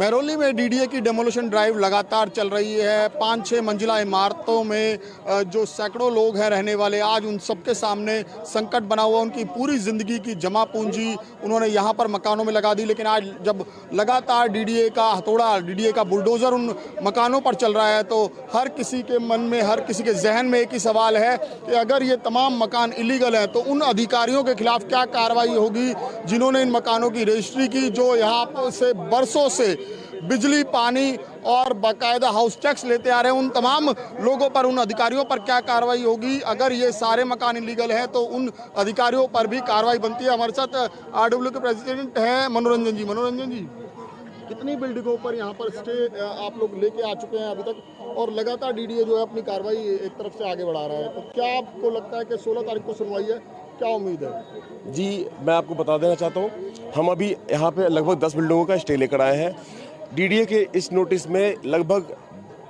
महरौली में डीडीए की demolition drive लगातार चल रही है। 5-6 मंजिला इमारतों में जो सैकड़ों लोग हैं रहने वाले, आज उन सबके सामने संकट बना हुआ। उनकी पूरी ज़िंदगी की जमा पूंजी उन्होंने यहाँ पर मकानों में लगा दी, लेकिन आज जब लगातार डीडीए का हथौड़ा, डीडीए का बुलडोज़र उन मकानों पर चल रहा है, तो हर किसी के मन में, हर किसी के जहन में एक ही सवाल है कि अगर ये तमाम मकान इलीगल हैं तो उन अधिकारियों के खिलाफ क्या कार्रवाई होगी जिन्होंने इन मकानों की रजिस्ट्री की, जो यहाँ से बरसों से बिजली, पानी और बाकायदा हाउस टैक्स लेते आ रहे हैं। उन तमाम लोगों पर, उन अधिकारियों पर क्या कार्रवाई होगी? अगर ये सारे मकान इलीगल हैं तो उन अधिकारियों पर भी कार्रवाई बनती है। हमारे साथ आरडब्ल्यू के प्रेसिडेंट हैं मनोरंजन जी। मनोरंजन जी, कितनी बिल्डिंगों पर यहाँ पर स्टे आप लोग लेके आ चुके हैं अभी तक, और लगातार डीडीए जो है अपनी कार्रवाई एक तरफ से आगे बढ़ा रहा है, तो क्या आपको लगता है कि 16 तारीख को सुनवाई है, क्या उम्मीद है? जी, मैं आपको बता देना चाहता हूँ, हम अभी यहाँ पे लगभग 10 बिल्डिंगों का स्टे लेकर आए हैं। डीडीए के इस नोटिस में लगभग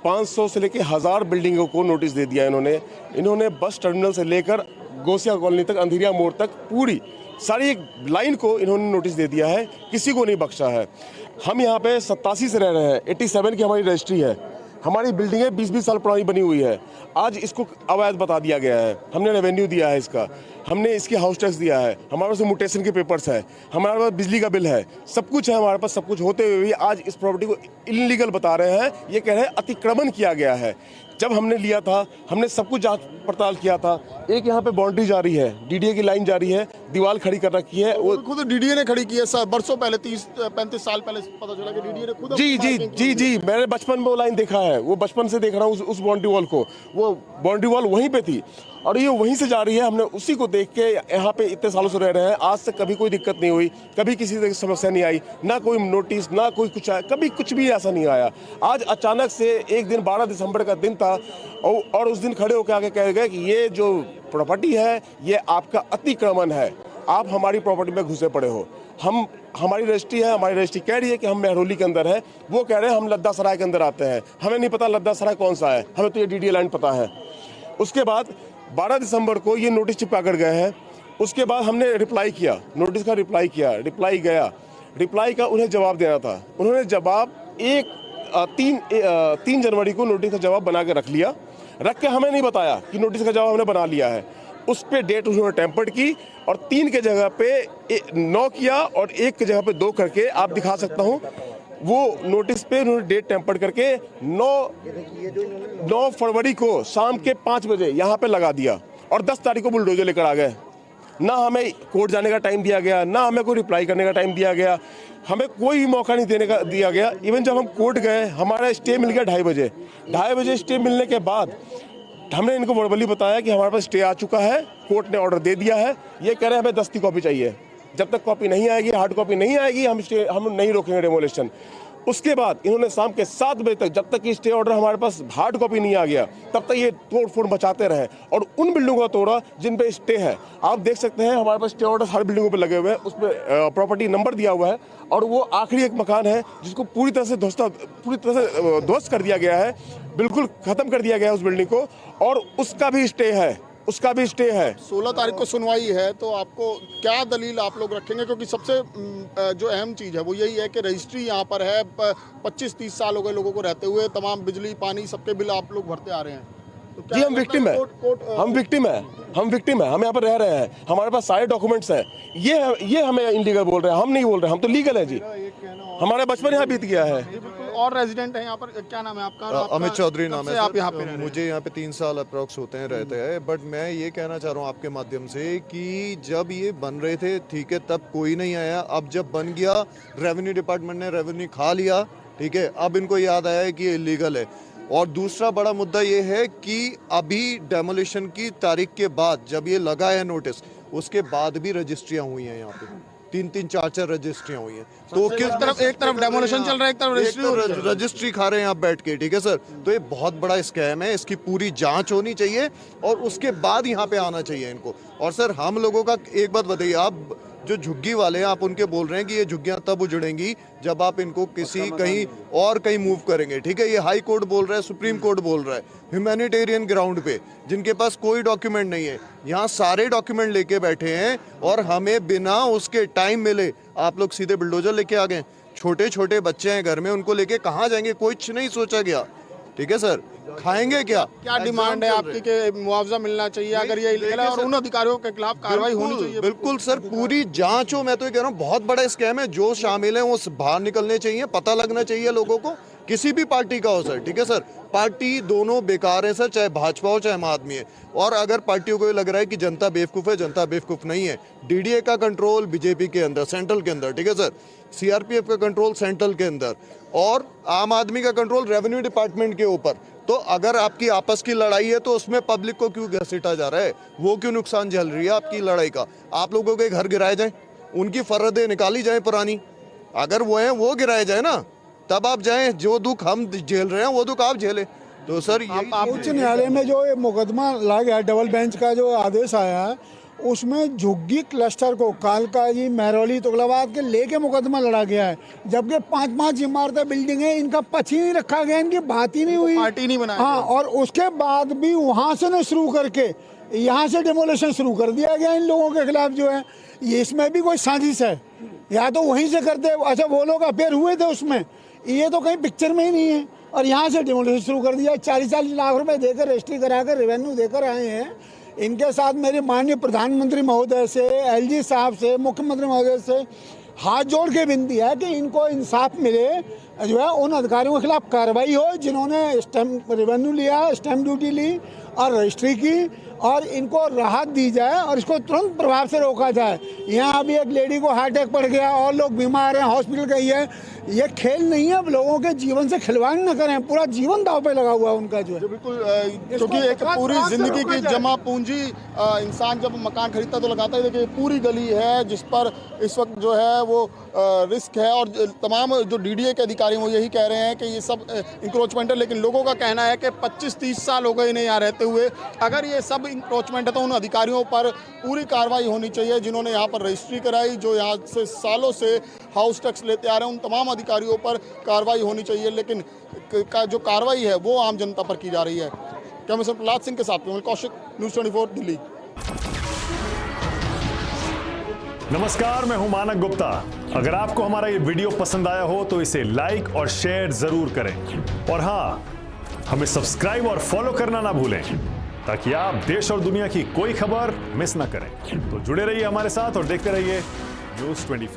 500 से लेकर 1000 बिल्डिंगों को नोटिस दे दिया इन्होंने बस टर्मिनल से लेकर गोसिया कॉलोनी तक, अंधेरिया मोड़ तक पूरी सारी एक लाइन को इन्होंने नोटिस दे दिया है, किसी को नहीं बख्शा है। हम यहाँ पे 87 से रह रहे हैं, 87 की हमारी रजिस्ट्री है, हमारी बिल्डिंगें 20-20 साल पुरानी बनी हुई है। आज इसको अवैध बता दिया गया है, हमने रेवेन्यू दिया है इसका, हमने इसकी हाउस टैक्स दिया है, हमारे पास म्यूटेशन के पेपर्स है, हमारे पास बिजली का बिल है, सब कुछ है हमारे पास। सब कुछ होते हुए भी आज इस प्रॉपर्टी को इलीगल बता रहे हैं। ये कह रहे हैं अतिक्रमण किया गया है। जब हमने लिया था, हमने सब कुछ जांच पड़ताल किया था। एक यहाँ पे बाउंड्री जारी है, डीडीए की लाइन जारी है, दीवार खड़ी कर रखी है, वो खुद डीडीए ने खड़ी की है सर, बरसों पहले, 30-35 साल पहले पता चला कि डीडीए ने खुद। जी, मैंने बचपन में वो लाइन देखा है, वो बचपन से देख रहा हूँ उस बाउंड्री वॉल को। वो बाउंड्री वॉल वहीं पे थी और ये वहीं से जा रही है। हमने उसी को देख के यहाँ पे इतने सालों से रह रहे हैं, आज तक कभी कोई दिक्कत नहीं हुई, कभी किसी से समस्या नहीं आई, ना कोई नोटिस, ना कोई कुछ आया, कभी कुछ भी ऐसा नहीं आया। आज अचानक से एक दिन 12 दिसंबर का दिन था और उस दिन खड़े होकर आके कह गए कि ये जो प्रॉपर्टी है ये आपका अतिक्रमण है, आप हमारी प्रॉपर्टी में घुसे पड़े हो। हमारी रजिस्ट्री है, हमारी रजिस्ट्री कह रही है कि हम महरौली के अंदर है, वो कह रहे हैं हम लद्दा सराय के अंदर आते हैं। हमें नहीं पता लद्दा सराय कौन सा है, हमें तो ये डीडीए लाइन पता है। उसके बाद 12 दिसंबर को ये नोटिस चिपका कर गए हैं। उसके बाद हमने रिप्लाई किया, नोटिस का रिप्लाई किया, रिप्लाई गया, रिप्लाई का उन्हें जवाब देना था। उन्होंने जवाब 3 जनवरी को नोटिस का जवाब बना के रख लिया, रख के हमें नहीं बताया कि नोटिस का जवाब हमने बना लिया है। उस पे डेट उन्होंने टेम्पर्ड की और 3 के जगह पे 9 किया और 1 के जगह पे 2 करके, आप दिखा सकता हूँ वो नोटिस पे उन्होंने डेट टेम्पर्ड करके 9 फरवरी को शाम के 5 बजे यहाँ पे लगा दिया और 10 तारीख को बुलडोजर लेकर आ गए। ना हमें कोर्ट जाने का टाइम दिया गया, ना हमें कोई रिप्लाई करने का टाइम दिया गया, हमें कोई मौका नहीं देने का दिया गया। इवन जब हम कोर्ट गए, हमारा स्टे मिल गया 2:30 बजे। 2:30 बजे स्टे मिलने के बाद हमने इनको वर्बली बताया कि हमारे पास स्टे आ चुका है, कोर्ट ने ऑर्डर दे दिया है। ये कह रहे हैं हमें 10 की कॉपी चाहिए, जब तक कॉपी नहीं आएगी, हार्ड कॉपी नहीं आएगी, हम नहीं रोकेंगे डेमोलिशन। उसके बाद इन्होंने शाम के 7 बजे तक, जब तक ये स्टे ऑर्डर हमारे पास हार्ड कॉपी नहीं आ गया, तब तक ये तोड़ फोड़ मचाते रहे और उन बिल्डिंगों का तोड़ा जिन पे स्टे है। आप देख सकते हैं हमारे पास स्टे ऑर्डर हर बिल्डिंगों पे लगे हुए हैं, उस पर प्रॉपर्टी नंबर दिया हुआ है और वो आखिरी एक मकान है जिसको पूरी तरह से ध्वस्त कर दिया गया है, बिल्कुल खत्म कर दिया गया है उस बिल्डिंग को, और उसका भी स्टे है। 16 तारीख को सुनवाई है, तो आपको क्या दलील आप लोग रखेंगे? क्योंकि सबसे जो अहम चीज़ है वो यही है कि रजिस्ट्री यहाँ पर है, 25-30 साल हो गए लोगों को रहते हुए, तमाम बिजली, पानी, सबके बिल आप लोग भरते आ रहे हैं। तो जी, हम विक्टिम है, हम यहाँ पर रह रहे हैं, हमारे पास सारे डॉक्यूमेंट्स हैं। ये हमें इनलीगल बोल रहे हैं, हम नहीं बोल रहे, हम तो लीगल है जी, हमारा बचपन यहाँ बीत गया है। और रेजिडेंट है यहाँ पर, क्या नाम है आपका? अमित चौधरी नाम है। आप यहाँ पे मुझे यहाँ पे 3 साल अप्रोक्स होते हैं रहते हैं, बट मैं ये कहना चाह रहा हूँ आपके माध्यम से कि जब ये बन रहे थे, ठीक है, तब कोई नहीं आया। अब जब बन गया, रेवेन्यू डिपार्टमेंट ने रेवेन्यू खा लिया, ठीक है, अब इनको याद आया है कि ये इलीगल है। और दूसरा बड़ा मुद्दा ये है कि अभी डेमोलिशन की तारीख के बाद जब ये लगा है नोटिस, उसके बाद भी रजिस्ट्रियां हुई हैं यहाँ पे, 3-3, 4-4 रजिस्ट्रियां हुई हैं। तो एक तरफ डेमोलिशन चल रहा है, एक तरफ रजिस्ट्री खा रहे हैं आप बैठ के, ठीक है सर। तो ये बहुत बड़ा स्कैम है, इसकी पूरी जांच होनी चाहिए और उसके बाद यहाँ पे आना चाहिए इनको। और सर हम लोगों का एक बात बताइए, आप जो झुग्गी वाले हैं, आप उनके बोल रहे हैं कि ये झुग्गियां तब उजड़ेंगी जब आप इनको कहीं मूव करेंगे, ठीक है। ये हाई कोर्ट बोल रहा है, सुप्रीम कोर्ट बोल रहा है, ह्यूमैनिटेरियन ग्राउंड पे, जिनके पास कोई डॉक्यूमेंट नहीं है, यहाँ सारे डॉक्यूमेंट लेके बैठे हैं और हमें बिना उसके टाइम मिले आप लोग सीधे बुलडोजर लेके आ गए। छोटे छोटे बच्चे हैं घर में, उनको लेके कहाँ जाएंगे, कुछ नहीं सोचा गया। ठीक है सर, खाएंगे क्या? क्या डिमांड है आपकी कि मुआवजा मिलना चाहिए अगर ये इलीगल है, और उन अधिकारियों के खिलाफ कार्रवाई होनी चाहिए? बिल्कुल सर, पूरी जांच हो। मैं तो ये कह रहा हूँ बहुत बड़ा स्कैम है, जो शामिल है वो बाहर निकलने चाहिए, पता लगना चाहिए लोगों को, किसी भी पार्टी का हो सर। ठीक है सर, पार्टी दोनों बेकार है सर, चाहे भाजपा हो चाहे आम आदमी है। और अगर पार्टियों को ये लग रहा है कि जनता बेवकूफ़ है, जनता बेवकूफ़ नहीं है। डीडीए का कंट्रोल बीजेपी के अंदर, सेंट्रल के अंदर, ठीक है सर, सीआरपीएफ का कंट्रोल सेंट्रल के अंदर, और आम आदमी का कंट्रोल रेवेन्यू डिपार्टमेंट के ऊपर। तो अगर आपकी आपस की लड़ाई है तो उसमें पब्लिक को क्यों घसीटा जा रहा है, वो क्यों नुकसान झेल रही है आपकी लड़ाई का? आप लोगों के घर गिराए जाएं, उनकी फर्रदें निकाली जाएं पुरानी, अगर वो हैं वो गिराए जाए ना, तब आप जाएं। जो दुख हम झेल रहे हैं वो दुख आप झेलें। तो सर आप उच्च न्यायालय में जो ये मुकदमा ला गया, डबल बेंच का जो आदेश आया है, उसमें झुग्गी क्लस्टर को कालकाजी, महरौली, तुगलकाबाद के लेके मुकदमा लड़ा गया है, जबकि 5-5 इमारतें बिल्डिंग है, इनका पच ही नहीं रखा गया, इनकी बात ही नहीं हुई, पार्टी नहीं बनाई। हाँ, और उसके बाद भी वहाँ से न शुरू करके यहाँ से डेमोलेशन शुरू कर दिया गया इन लोगों के खिलाफ जो है। ये इसमें भी कोई साजिश है, या तो वहीं से करते, अच्छा वो लोग अपेयर हुए थे उसमें, ये तो कहीं पिक्चर में ही नहीं है, और यहाँ से डेमोलेशन शुरू कर दिया। 40-40 लाख रुपए देकर रजिस्ट्री करा कर रेवेन्यू देकर आए हैं। इनके साथ मेरे माननीय प्रधानमंत्री महोदय से, एलजी साहब से, मुख्यमंत्री महोदय से हाथ जोड़ के विनती है कि इनको इंसाफ मिले, जो है उन अधिकारियों के खिलाफ कार्रवाई हो जिन्होंने स्टैम्प रेवेन्यू लिया, स्टैम्प ड्यूटी ली और रजिस्ट्री की, और इनको राहत दी जाए और इसको तुरंत प्रभाव से रोका जाए। यहाँ अभी एक लेडी को हार्ट अटैक पड़ गया और लोग बीमार हैं, हॉस्पिटल गई है। ये खेल नहीं है, अब लोगों के जीवन से खिलवाड़ न करें, पूरा जीवन दांव पे लगा हुआ है उनका जो है। बिल्कुल, क्योंकि एक पूरी जिंदगी की जमा पूंजी, इंसान जब मकान खरीदता तो लगाता है। देखिए पूरी गली है जिस पर इस वक्त जो है वो रिस्क है, और तमाम जो डीडीए के अधिकारी हैं वो यही कह रहे हैं कि ये सब इंक्रोचमेंट है, लेकिन लोगों का कहना है कि 25-30 साल हो गए इन्हें यहाँ रहते हुए। अगर ये सब इंक्रोचमेंट है तो उन अधिकारियों पर पूरी कार्रवाई होनी चाहिए जिन्होंने यहाँ पर रजिस्ट्री कराई, जो यहाँ से सालों से हाउस टैक्स लेते आ रहे हैं, उन तमाम अधिकारियों पर कार्रवाई होनी चाहिए। लेकिन जो कार्रवाई है वो आम जनता पर की जा रही है। कैमरा प्रहलाद सिंह के साथ विमल कौशिक, न्यूज़ 24 दिल्ली। नमस्कार, मैं हूं मानक गुप्ता। अगर आपको हमारा ये वीडियो पसंद आया हो तो इसे लाइक और शेयर जरूर करें, और हाँ, हमें सब्सक्राइब और फॉलो करना ना भूलें ताकि आप देश और दुनिया की कोई खबर मिस ना करें। तो जुड़े रहिए हमारे साथ और देखते रहिए न्यूज़ 24।